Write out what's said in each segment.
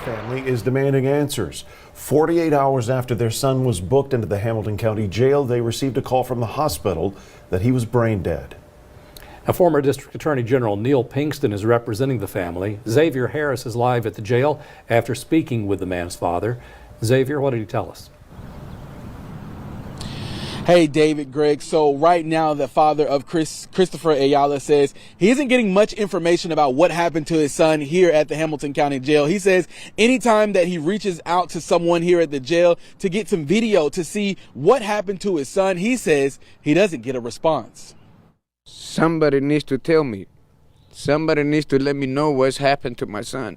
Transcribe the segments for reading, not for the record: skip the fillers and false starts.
family is demanding answers. 48 hours after their son was booked into the Hamilton County Jail, they received a call from the hospital that he was brain dead. A former District Attorney General Neil Pinkston is representing the family. Xavier Harris is live at the jail after speaking with the man's father. Xavier, what did he tell us? Hey, David, Greg. So right now, the father of Christopher Ayala says he isn't getting much information about what happened to his son here at the Hamilton County Jail. He says anytime that he reaches out to someone here at the jail to get some video to see what happened to his son, he says he doesn't get a response. Somebody needs to tell me. Somebody needs to let me know what's happened to my son.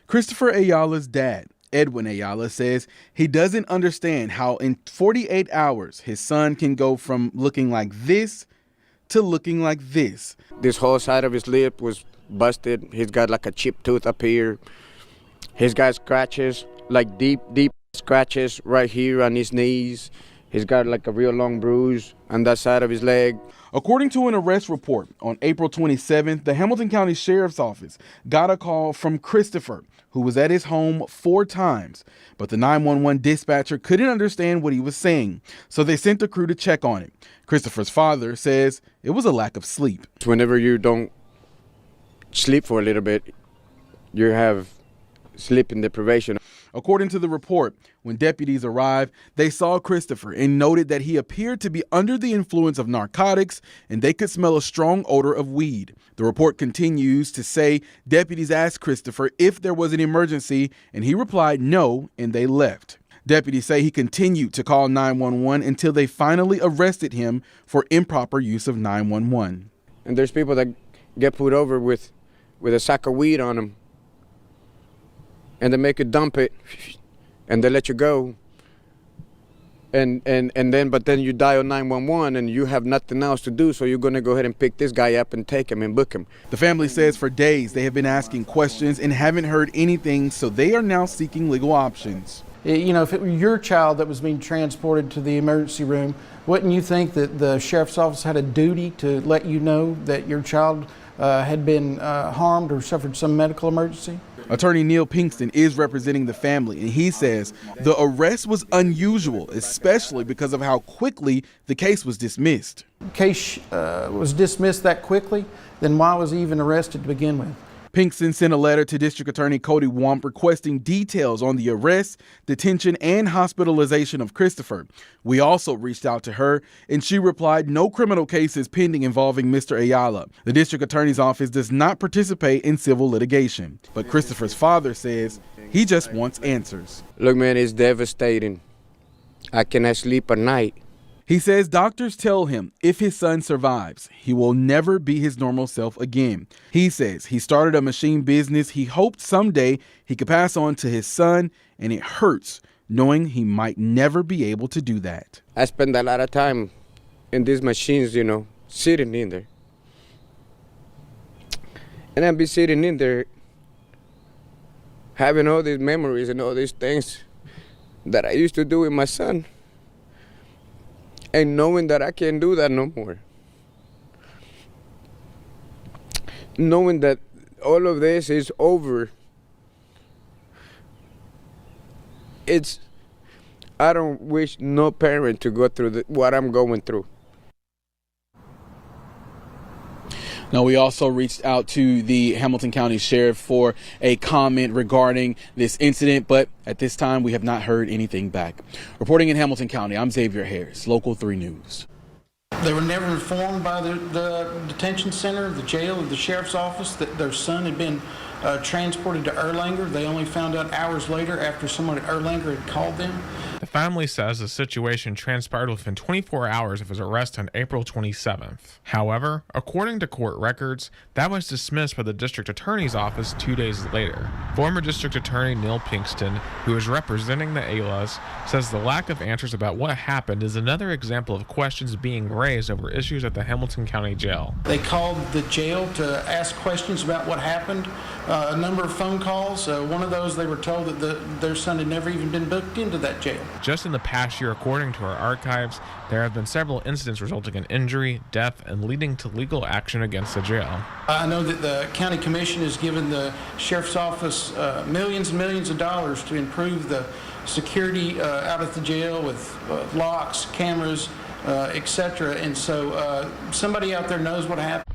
Christopher Ayala's dad, Edwin Ayala, says he doesn't understand how in 48 hours his son can go from looking like this to looking like this. This whole side of his lip was busted. He's got like a chipped tooth up here. He's got scratches, like deep scratches right here on his knees. He's got like a real long bruise on that side of his leg. According to an arrest report on April 27th, the Hamilton County Sheriff's Office got a call from Christopher, who was at his home 4 times, but the 911 dispatcher couldn't understand what he was saying, so they sent a crew to check on it. Christopher's father says it was a lack of sleep. Whenever you don't sleep for a little bit, you have sleeping deprivation. According to the report, when deputies arrived, they saw Christopher and noted that he appeared to be under the influence of narcotics and they could smell a strong odor of weed. The report continues to say deputies asked Christopher if there was an emergency and he replied no, and they left. Deputies say he continued to call 911 until they finally arrested him for improper use of 911. And there's people that get put over with a sack of weed on them. And they make you dump it, and they let you go. But then you dial 911 and you have nothing else to do, so you're gonna go ahead and pick this guy up and take him and book him. The family says for days they have been asking questions and haven't heard anything, so they are now seeking legal options. You know, if it were your child that was being transported to the emergency room, wouldn't you think that the sheriff's office had a duty to let you know that your child had been harmed or suffered some medical emergency? Attorney Neil Pinkston is representing the family, and he says the arrest was unusual, especially because of how quickly the case was dismissed. The case was dismissed that quickly, then why was he even arrested to begin with? Pinkston sent a letter to District Attorney Cody Womp requesting details on the arrest, detention, and hospitalization of Christopher. We also reached out to her, and she replied no criminal case is pending involving Mr. Ayala. The District Attorney's Office does not participate in civil litigation. But Christopher's father says he just wants answers. Look, man, it's devastating. I cannot sleep at night. He says doctors tell him if his son survives, he will never be his normal self again. He says he started a machine business he hoped someday he could pass on to his son, and it hurts knowing he might never be able to do that. I spend a lot of time in these machines, sitting in there. And I'd be sitting in there having all these memories and all these things that I used to do with my son. And knowing that I can't do that no more. Knowing that all of this is over. I don't wish no parent to go through what I'm going through. Now, we also reached out to the Hamilton County Sheriff for a comment regarding this incident, but at this time, we have not heard anything back. Reporting in Hamilton County, I'm Xavier Harris, Local 3 News. They were never informed by the detention center, the jail, or the sheriff's office that their son had been transported to Erlanger. They only found out hours later after someone at Erlanger had called them. The family says the situation transpired within 24 hours of his arrest on April 27th. However, according to court records, that was dismissed by the district attorney's office 2 days later. Former district attorney Neil Pinkston, who is representing the Aylas, says the lack of answers about what happened is another example of questions being raised over issues at the Hamilton County Jail. They called the jail to ask questions about what happened. A number of phone calls. One of those, they were told that their son had never even been booked into that jail. Just in the past year, according to our archives, there have been several incidents resulting in injury, death, and leading to legal action against the jail. I know that the county commission has given the sheriff's office millions and millions of dollars to improve the security out at the jail with locks, cameras, etc. And so somebody out there knows what happened.